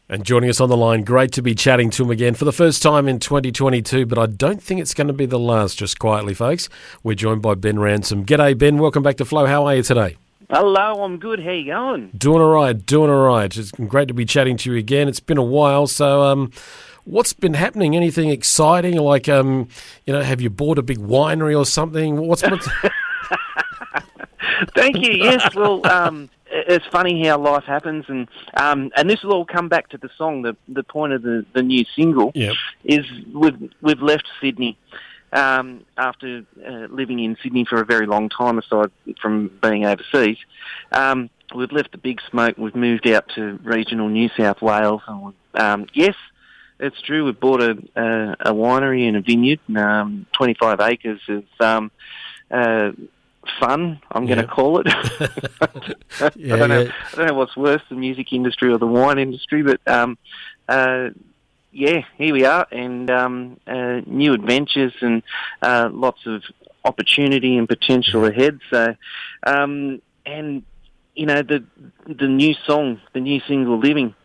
And joining us on the line, great to be chatting to him again for the first time in 2022, but I don't think it's going to be the last, just quietly, folks. We're joined by Ben Ramson. G'day, Ben. Welcome back to Flow. How are you today? Hello, I'm good. How you going? Doing all right. It's great to be chatting to you again. It's been a while, so what's been happening? Anything exciting? Like, have you bought a big winery or something? What's Thank you. Yes, well, it's funny how life happens, and this will all come back to the song. The point of the new single is we've left Sydney after living in Sydney for a very long time, aside from being overseas. We've left the big smoke. We've moved out to regional New South Wales, and yes, it's true. We've bought a winery and a vineyard, 25 acres of fun, I'm going to call it. I don't know what's worse, the music industry or the wine industry, but here we are, and new adventures and lots of opportunity and potential ahead. So, and the new song, the new single, Livin,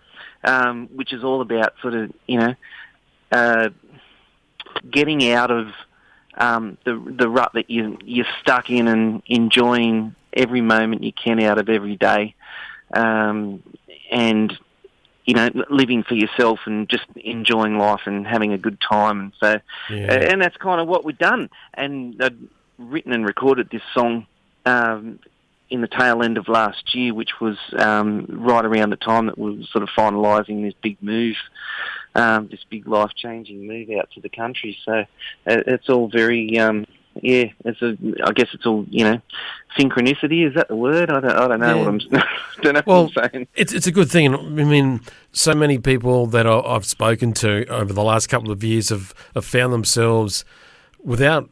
which is all about sort of getting out of the rut that you're stuck in and enjoying every moment you can out of every day, and living for yourself and just enjoying life and having a good time. And so, and that's kind of what we've done. And I'd written and recorded this song in the tail end of last year, which was right around the time that we were sort of finalising this big move. This big life-changing move out to the country. So it's all very, I guess it's all, synchronicity. Is that the word? I don't know what I'm saying. It's a good thing. I mean, so many people that I've spoken to over the last couple of years have found themselves, without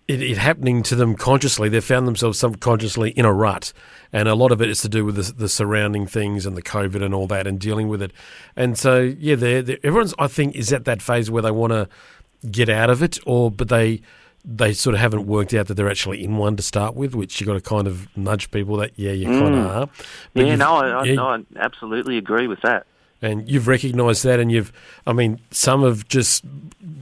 it happening to them consciously, they've found themselves subconsciously in a rut. And a lot of it is to do with the surrounding things and the COVID and all that and dealing with it. And so, everyone's, I think, is at that phase where they want to get out of it, but they sort of haven't worked out that they're actually in one to start with, which you got to kind of nudge people that, you kind of are. But I absolutely agree with that. And you've recognised that, and some have just,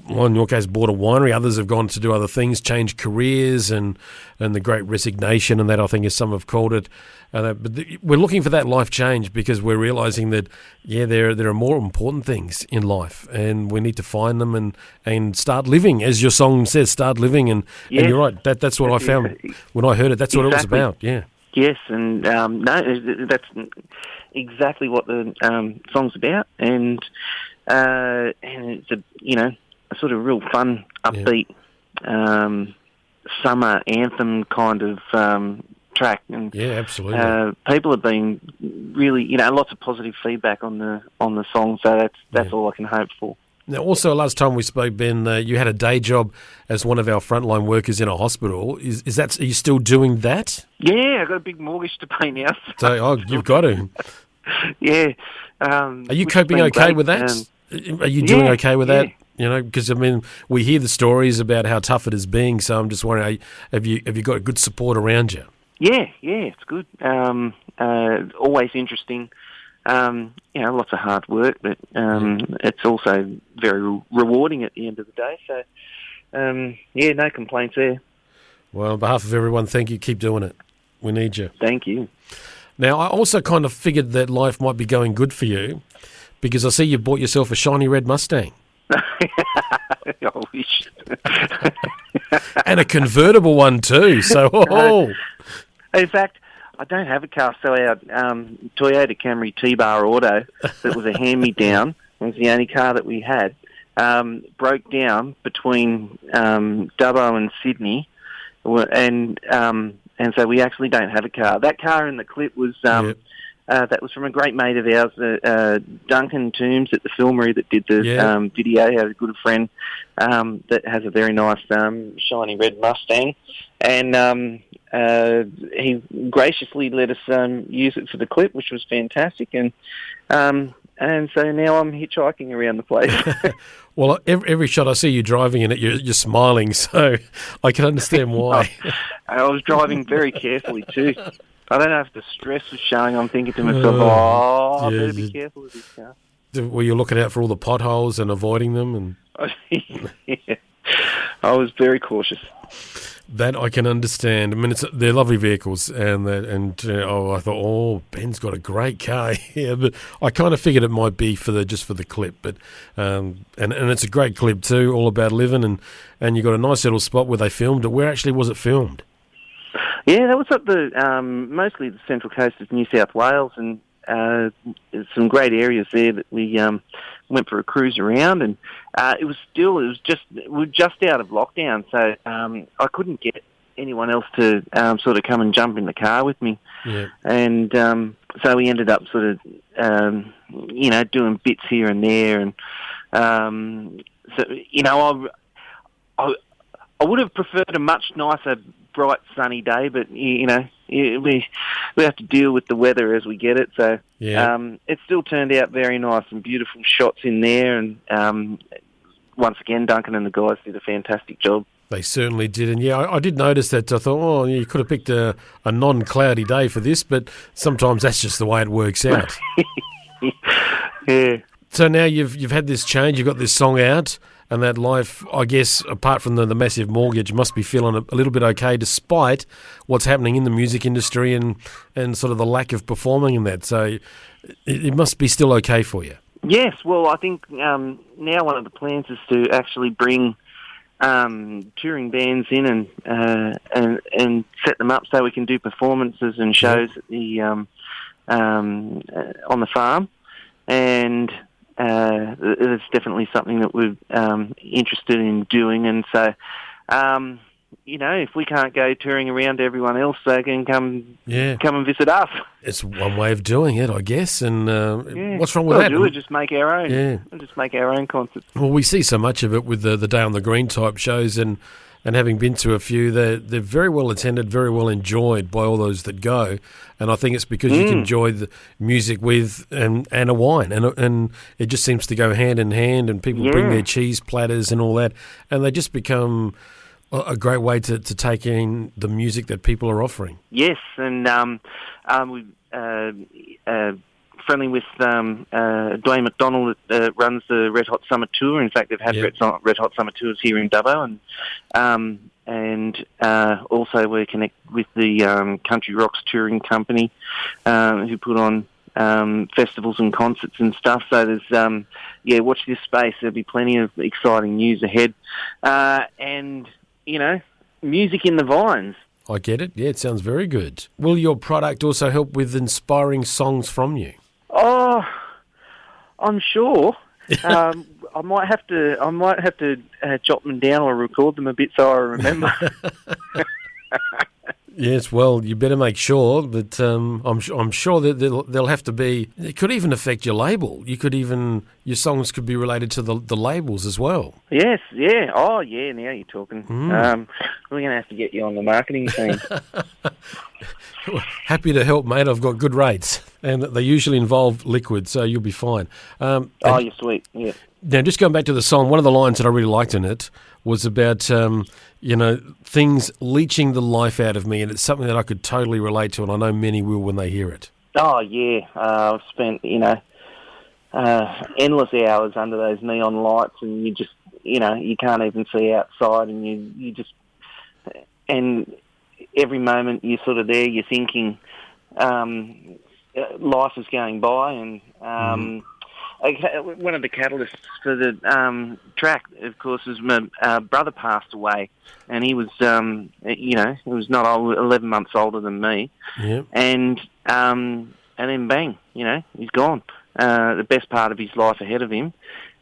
in your case, bought a winery. Others have gone to do other things, changed careers, and the great resignation, and that, I think, as some have called it. But we're looking for that life change because we're realising that, there are more important things in life, and we need to find them and start living, as your song says, start living. And you're right, that's what I found when I heard it. That's what it was about, Yes, and that's exactly what the song's about, and it's a sort of real fun, upbeat summer anthem kind of track. And absolutely. People have been really, lots of positive feedback on the song, so that's all I can hope for. Now, also, last time we spoke, Ben, you had a day job as one of our frontline workers in a hospital. Are you still doing that? Yeah, I've got a big mortgage to pay now. So, you've got to. Yeah. Are you coping okay with that? Are you doing okay with that? Because we hear the stories about how tough it is being. So I'm just wondering, have you got good support around you? Yeah, it's good. Always interesting. Lots of hard work, but it's also very rewarding at the end of the day. So, no complaints there. Well, on behalf of everyone, thank you. Keep doing it. We need you. Thank you. Now, I also kind of figured that life might be going good for you because I see you bought yourself a shiny red Mustang. I wish. And a convertible one too. So, in fact, I don't have a car, so our Toyota Camry T-Bar Auto, that was a hand-me-down, was the only car that we had, broke down between Dubbo and Sydney, and so we actually don't have a car. That car in the clip was that was from a great mate of ours, Duncan Toombs at the Filmery that did the video. He had a good friend that has a very nice shiny red Mustang, and he graciously let us use it for the clip, which was fantastic. And so now I'm hitchhiking around the place. Well, every shot I see you driving in it, you're smiling, so I can understand why. I was driving very carefully too. I don't know if the stress was showing. I'm thinking to myself, I better be careful with this car. Were you looking out for all the potholes and avoiding them? And Yeah. I was very cautious. that I can understand. I mean, they're lovely vehicles, and I thought, Ben's got a great car here, but I kind of figured it might be for the clip, but and it's a great clip too, all about Livin, and you got a nice little spot where they filmed it. Where actually was it filmed? Yeah, that was at mostly the central coast of New South Wales, and some great areas there that we went for a cruise around, and we were just out of lockdown, so I couldn't get anyone else to sort of come and jump in the car with me, and so we ended up sort of doing bits here and there, and I would have preferred a much nicer, bright, sunny day, but we have to deal with the weather as we get it. So it still turned out very nice and beautiful shots in there. And once again, Duncan and the guys did a fantastic job. They certainly did. And I did notice that. I thought, you could have picked a non-cloudy day for this, but sometimes that's just the way it works out. Yeah. So now you've had this change, you've got this song out, and that life, I guess, apart from the massive mortgage, must be feeling a little bit okay despite what's happening in the music industry and sort of the lack of performing in that. So it must be still okay for you. Yes, well, I think now one of the plans is to actually bring touring bands in and set them up so we can do performances and shows at the on the farm, and it's definitely something that we're interested in doing. And so, if we can't go touring around to everyone else, they can come and visit us. It's one way of doing it, I guess. And what's wrong with that? We'll just make our own. Yeah. We'll just make our own concerts. Well, we see so much of it with the Day on the Green type shows, and having been to a few, they're very well attended, very well enjoyed by all those that go. And I think it's because you can enjoy the music with and a wine, and it just seems to go hand in hand. And people bring their cheese platters and all that, and they just become a great way to take in the music that people are offering. Yes, and we're friendly with Dwayne McDonald that runs the Red Hot Summer Tour. In fact, they've had Red Hot Summer Tours here in Dubbo, and also we're connected with the Country Rocks Touring Company, who put on festivals and concerts and stuff. So there's watch this space. There'll be plenty of exciting news ahead, and music in the vines. I get it. Yeah, it sounds very good. Will your product also help with inspiring songs from you? Oh, I'm sure. I might have to jot them down or record them a bit so I remember. Yes, well, you better make sure, but I'm sure that there'll have to be. It could even affect your label. Your songs could be related to the labels as well. Yes, yeah. Oh, yeah. Now you're talking. We're going to have to get you on the marketing team. Happy to help, mate. I've got good rates, and they usually involve liquid, so you'll be fine. You're sweet. Yeah. Now, just going back to the song, one of the lines that I really liked in it was about, things leeching the life out of me, and it's something that I could totally relate to, and I know many will when they hear it. Oh, yeah. I've spent, endless hours under those neon lights, and you just, you can't even see outside, and you just, and every moment you're sort of there, you're thinking life is going by, and one of the catalysts for the track, of course, is my brother passed away, and he was, he was not 11 months older than me, and then bang, he's gone. The best part of his life ahead of him,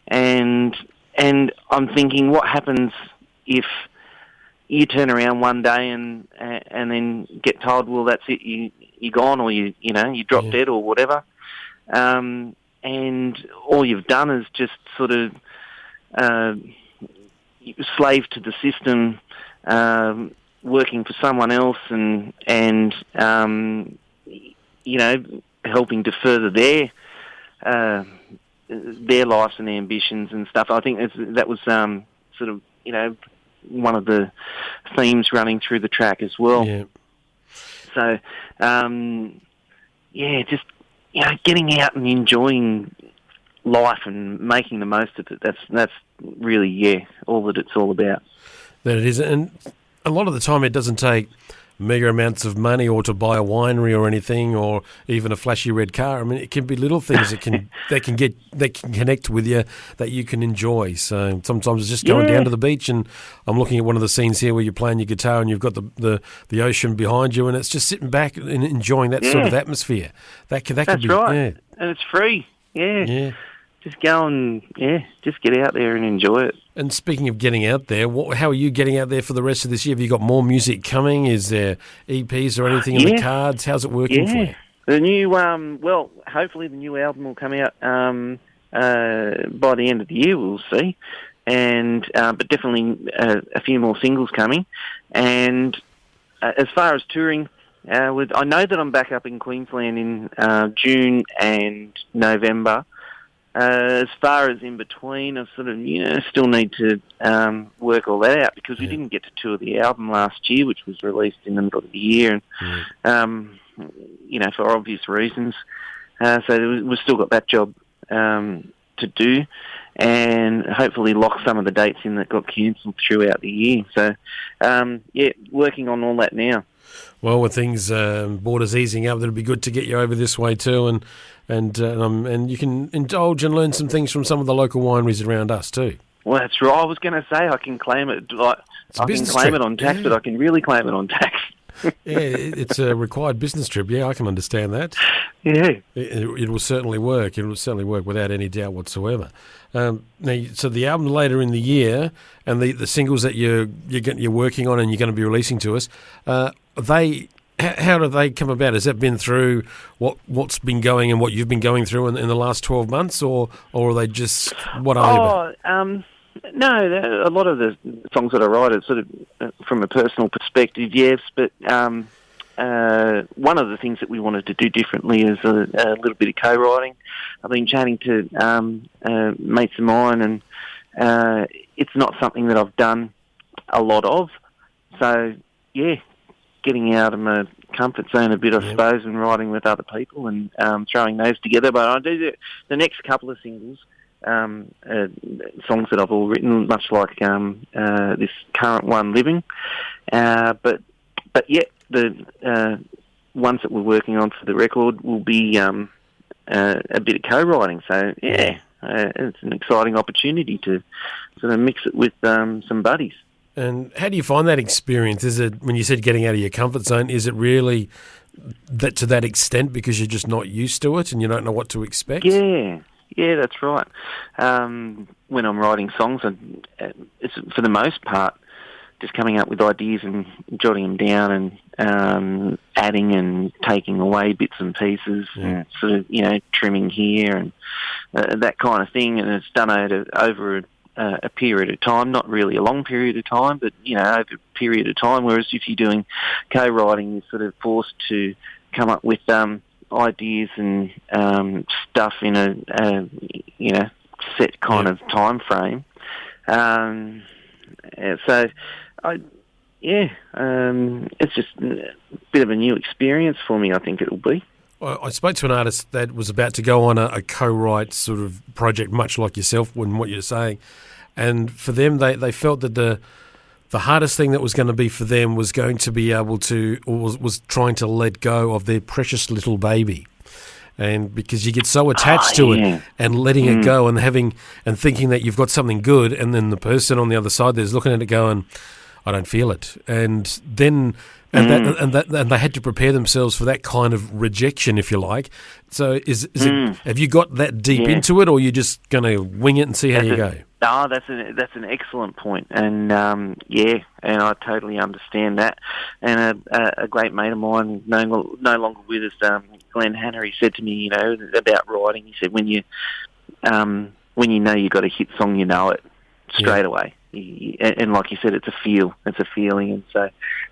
and I'm thinking, what happens if you turn around one day and then get told, well, that's it, you're gone, or you drop dead or whatever. And all you've done is just sort of slave to the system, working for someone else, and helping to further their lives and ambitions and stuff. I think that was sort of one of the themes running through the track as well. Yeah. So just getting out and enjoying life and making the most of it. That's really, all that it's all about. That it is. And a lot of the time it doesn't take mega amounts of money or to buy a winery or anything, or even a flashy red car. I mean, it can be little things that can connect with you, that you can enjoy. So sometimes it's just going down to the beach, and I'm looking at one of the scenes here where you're playing your guitar and you've got the ocean behind you, and it's just sitting back and enjoying that sort of atmosphere. That's be right. Yeah. And it's free. Yeah. Just go and just get out there and enjoy it. And speaking of getting out there, how are you getting out there for the rest of this year? Have you got more music coming? Is there EPs or anything in the cards? How's it working for you? The new, hopefully the new album will come out by the end of the year. We'll see, but definitely a few more singles coming. And as far as touring, I know that I'm back up in Queensland in June and November. As far as in between, I sort of, still need to work all that out, because we didn't get to tour the album last year, which was released in the middle of the year, and for obvious reasons. So we've still got that job to do, and hopefully lock some of the dates in that got cancelled throughout the year. So, working on all that now. Well, with things borders easing up, it'll be good to get you over this way too, and you can indulge and learn some things from some of the local wineries around us too. Well, that's right. I was going to say I can claim it. I can claim it on tax, but I can really claim it on tax. It's a required business trip. Yeah, I can understand that. Yeah, it will certainly work. It will certainly work without any doubt whatsoever. Now, so the album later in the year and the singles that you're working on and you're going to be releasing to us, how do they come about? Has that been through what's been going and what you've been going through in the last 12 months, or are they just what are they? No, a lot of the songs that I write are sort of from a personal perspective, yes, but one of the things that we wanted to do differently is a little bit of co-writing. I've been chatting to mates of mine, and it's not something that I've done a lot of. So, getting out of my comfort zone a bit, I suppose, and writing with other people and throwing those together. But I do the next couple of singles, songs that I've all written, much like this current one, Livin. But the ones that we're working on for the record will be a bit of co-writing. So, it's an exciting opportunity to sort of mix it with some buddies. And how do you find that experience? Is it, when you said getting out of your comfort zone, is it really that to that extent because you're just not used to it and you don't know what to expect? Yeah, that's right. When I'm writing songs, it's for the most part just coming up with ideas and jotting them down and adding and taking away bits and pieces, and sort of, trimming here and that kind of thing. And it's done over a period of time, not really a long period of time, but, over a period of time. Whereas if you're doing co-writing, you're sort of forced to come up with ideas and stuff in a set kind of time frame. It's just a bit of a new experience for me, I think it'll be. I spoke to an artist that was about to go on a co-write sort of project, much like yourself, when what you're saying. And for them, they felt that the hardest thing that was going to be for them was going to be able to, or was trying to let go of their precious little baby. And because you get so attached to it and letting it go and thinking that you've got something good, and then the person on the other side there's looking at it going, I don't feel it. And then and they had to prepare themselves for that kind of rejection, if you like. So is it, have you got that deep into it, or are you just going to wing it and see how you go? No, that's an excellent point, and and I totally understand that. And a great mate of mine, no longer with us, Glenn Hanner, he said to me, about writing. He said, when you know you've got a hit song, you know it straight away. And like you said, it's a feeling, and so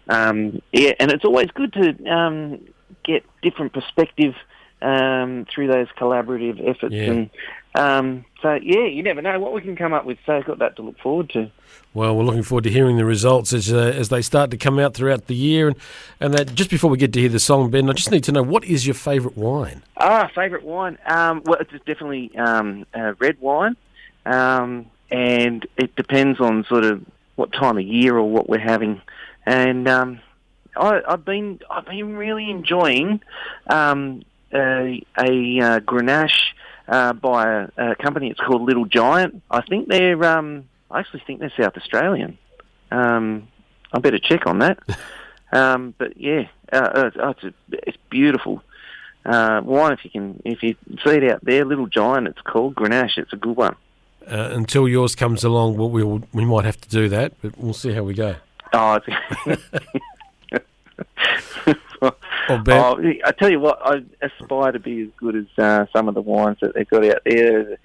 and it's always good to get different perspective through those collaborative efforts. Yeah. And you never know what we can come up with. So I've got that to look forward to. Well, we're looking forward to hearing the results as they start to come out throughout the year. And that, just before we get to hear the song, Ben, I just need to know, what is your favourite wine? Favourite wine? Well, it's definitely red wine. And it depends on sort of what time of year or what we're having. And I've been really enjoying a Grenache by a company. It's called Little Giant. I actually think they're South Australian. I better check on that. But yeah, it's beautiful wine. If you see it out there, Little Giant. It's called Grenache. It's a good one. Until yours comes along, we might have to do that, but we'll see how we go. Oh, I tell you what, I aspire to be as good as some of the wines that they've got out there.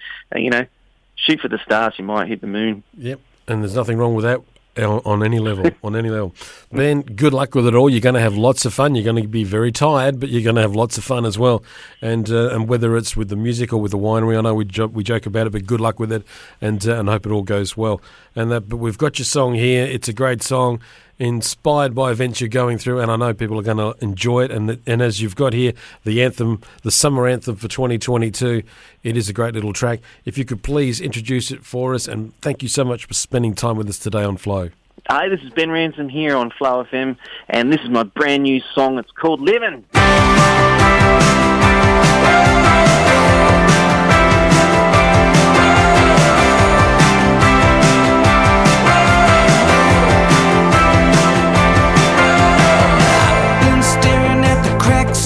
Shoot for the stars, you might hit the moon. Yep, and there's nothing wrong with that on any level. On any level, Ben, good luck with it all. You're going to have lots of fun. You're going to be very tired, but you're going to have lots of fun as well. And whether it's with the music or with the winery, I know we joke about it, but good luck with it, and hope it all goes well. But we've got your song here. It's a great song, inspired by events you're going through, and I know people are going to enjoy it. And as you've got here, the anthem, the summer anthem for 2022, it is a great little track. If you could please introduce it for us, and thank you so much for spending time with us today on Flow. Hi, this is Ben Ramson here on Flow FM, and this is my brand new song. It's called Livin.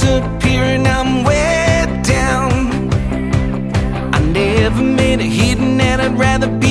Appearing, I'm way down. I never made a hidden, and I'd rather be